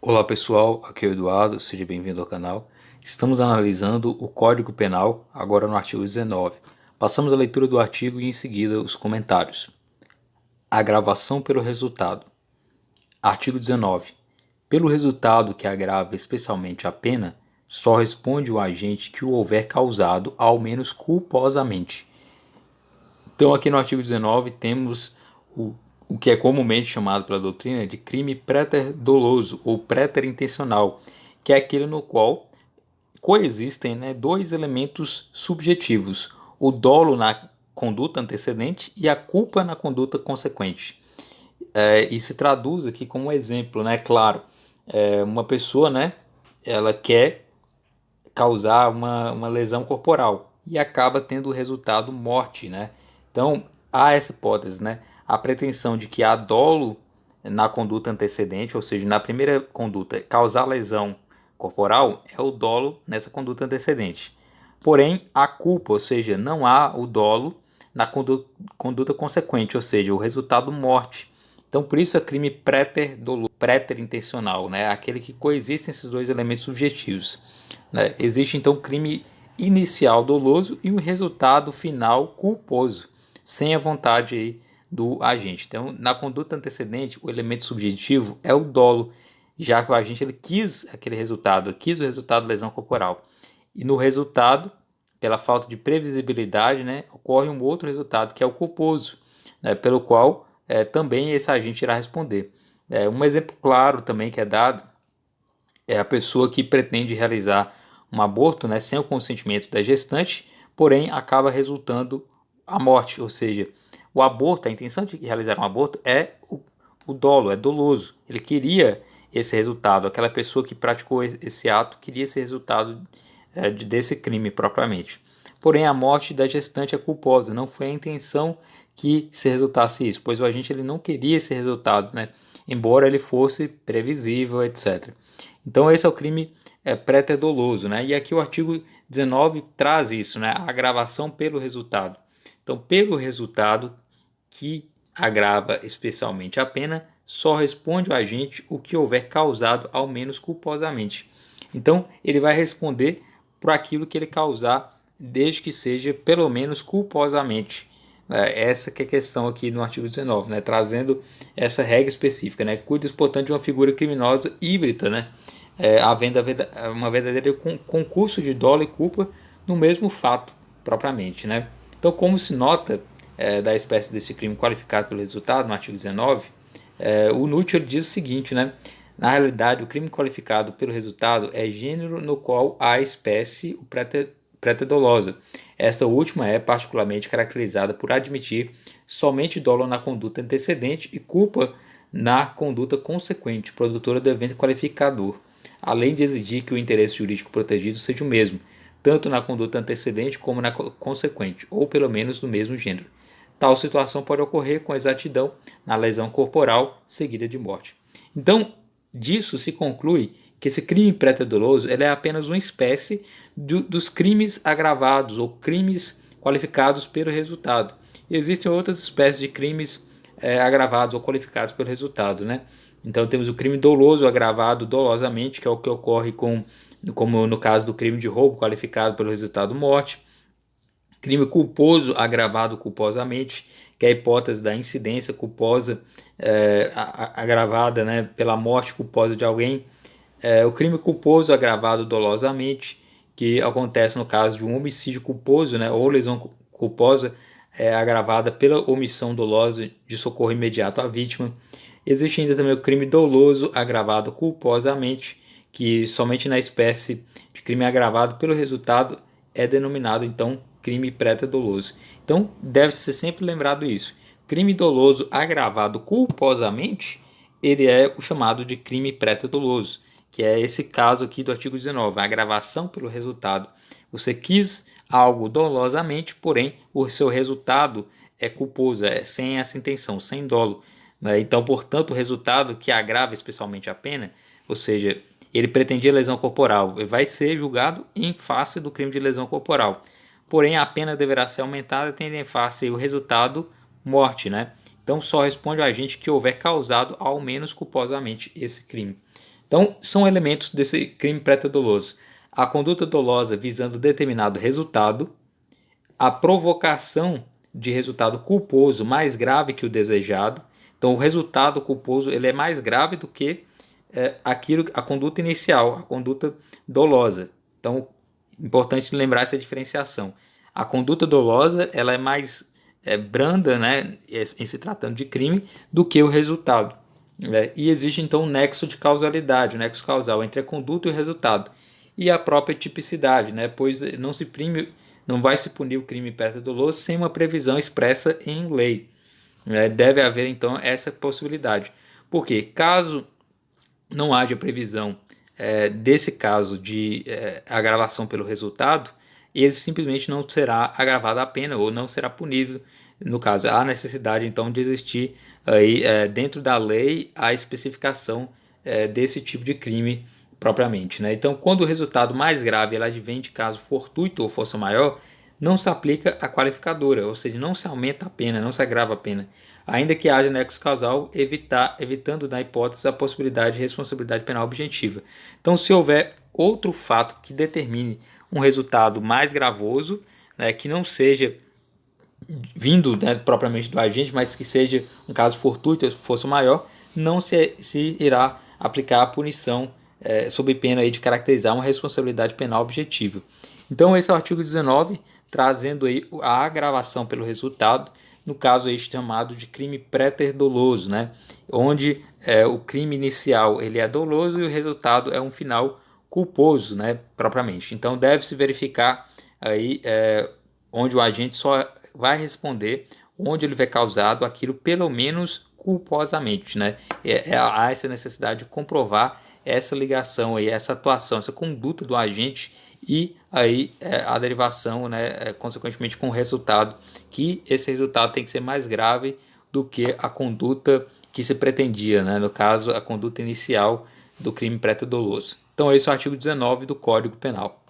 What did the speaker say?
Olá pessoal, aqui é o Eduardo, seja bem-vindo ao canal. Estamos analisando o Código Penal, agora no artigo 19. Passamos a leitura do artigo e em seguida os comentários. Agravação pelo resultado. Artigo 19. Pelo resultado que agrava especialmente a pena, só responde o agente que o houver causado, ao menos culposamente. Então, aqui no artigo 19, temos o que é comumente chamado pela doutrina de crime préter-doloso ou préter-intencional, que é aquele no qual coexistem, dois elementos subjetivos: o dolo na conduta antecedente e a culpa na conduta consequente. E se traduz aqui como um exemplo, claro, uma pessoa, ela quer causar uma lesão corporal e acaba tendo o resultado morte, Então, há essa hipótese, A pretensão de que há dolo na conduta antecedente, ou seja, na primeira conduta, causar lesão corporal, é o dolo nessa conduta antecedente. Porém, a culpa, ou seja, não há o dolo na conduta consequente, ou seja, o resultado morte. Então, por isso é crime préter-doloso, préter-intencional, aquele que coexistem esses dois elementos subjetivos. Existe então crime inicial doloso e um resultado final culposo, sem a vontade aí do agente. Então, na conduta antecedente, o elemento subjetivo é o dolo, já que o agente ele quis aquele resultado, quis o resultado da lesão corporal. E no resultado, pela falta de previsibilidade, ocorre um outro resultado, que é o culposo, pelo qual também esse agente irá responder. Um exemplo claro também que é dado é a pessoa que pretende realizar um aborto, sem o consentimento da gestante, porém acaba resultando a morte, ou seja, o aborto, a intenção de realizar um aborto é o dolo, é doloso. Ele queria esse resultado, aquela pessoa que praticou esse ato queria esse resultado desse crime propriamente. Porém, a morte da gestante é culposa, não foi a intenção que se resultasse isso, pois o agente ele não queria esse resultado, embora ele fosse previsível, etc. Então esse é o crime préter-doloso, E aqui o artigo 19 traz isso, A agravação pelo resultado. Então, pelo resultado que agrava especialmente a pena, só responde o agente o que houver causado ao menos culposamente. Então, ele vai responder por aquilo que ele causar, desde que seja pelo menos culposamente. Essa que é a questão aqui no artigo 19, trazendo essa regra específica, cuida-se, portanto, de uma figura criminosa híbrida, havendo uma verdadeira concurso de dolo e culpa no mesmo fato propriamente, Então, como se nota da espécie desse crime qualificado pelo resultado, no artigo 19, o Nutt diz o seguinte, Na realidade, o crime qualificado pelo resultado é gênero no qual há espécie o préter-dolosa. Esta última é particularmente caracterizada por admitir somente dolo na conduta antecedente e culpa na conduta consequente, produtora do evento qualificador, além de exigir que o interesse jurídico protegido seja o mesmo, tanto na conduta antecedente como na consequente, ou pelo menos do mesmo gênero. Tal situação pode ocorrer com exatidão na lesão corporal seguida de morte. Então, disso se conclui que esse crime préter-doloso é apenas uma espécie dos crimes agravados ou crimes qualificados pelo resultado. E existem outras espécies de crimes agravados ou qualificados pelo resultado, Então temos o crime doloso agravado dolosamente, que é o que ocorre como no caso do crime de roubo qualificado pelo resultado morte. Crime culposo agravado culposamente, que é a hipótese da incidência culposa agravada pela morte culposa de alguém. O crime culposo agravado dolosamente, que acontece no caso de um homicídio culposo, ou lesão culposa agravada pela omissão dolosa de socorro imediato à vítima. Existe ainda também o crime doloso agravado culposamente, que somente na espécie de crime agravado pelo resultado é denominado então crime préter-doloso. Então deve-se sempre lembrado isso. Crime doloso agravado culposamente, ele é o chamado de crime préter-doloso, que é esse caso aqui do artigo 19, a agravação pelo resultado. Você quis algo dolosamente, porém o seu resultado é culposo, é sem essa intenção, sem dolo. Então, portanto, o resultado que agrava especialmente a pena, ou seja, ele pretendia lesão corporal, vai ser julgado em face do crime de lesão corporal. Porém, a pena deverá ser aumentada, tendo em face o resultado morte, Então só responde o agente que houver causado ao menos culposamente esse crime. Então são elementos desse crime préter-doloso: a conduta dolosa visando determinado resultado, a provocação de resultado culposo mais grave que o desejado. Então o resultado culposo ele é mais grave do que a conduta inicial, a conduta dolosa. Então importante lembrar essa diferenciação. A conduta dolosa ela é mais branda, né, em se tratando de crime, do que o resultado. E existe então um nexo de causalidade, um nexo causal entre a conduta e o resultado. E a própria tipicidade, né, pois não vai se punir o crime préter-doloso sem uma previsão expressa em lei. Deve haver então essa possibilidade. Porque caso não haja previsão desse caso de agravação pelo resultado, ele simplesmente não será agravada a pena ou não será punido. No caso, há necessidade então de existir aí, dentro da lei a especificação desse tipo de crime propriamente, né? Então, quando o resultado mais grave ela advém de caso fortuito ou força maior, não se aplica a qualificadora, ou seja, não se aumenta a pena, não se agrava a pena, ainda que haja nexo causal, evitando na hipótese a possibilidade de responsabilidade penal objetiva. Então, se houver outro fato que determine um resultado mais gravoso, né, que não seja vindo, né, propriamente do agente, mas que seja um caso fortuito, força maior, não se irá aplicar a punição sob pena aí de caracterizar uma responsabilidade penal objetiva. Então esse é o artigo 19, trazendo aí a agravação pelo resultado, no caso aí chamado de crime préter-doloso, né, onde o crime inicial ele é doloso e o resultado é um final culposo, né, propriamente. Então deve-se verificar aí onde o agente só vai responder onde ele vai causado aquilo pelo menos culposamente, né? Há essa necessidade de comprovar essa ligação aí, essa atuação, essa conduta do agente e aí a derivação, né, consequentemente com o resultado, que esse resultado tem que ser mais grave do que a conduta que se pretendia, né? No caso, a conduta inicial do crime préter-doloso. Então esse é o artigo 19 do Código Penal.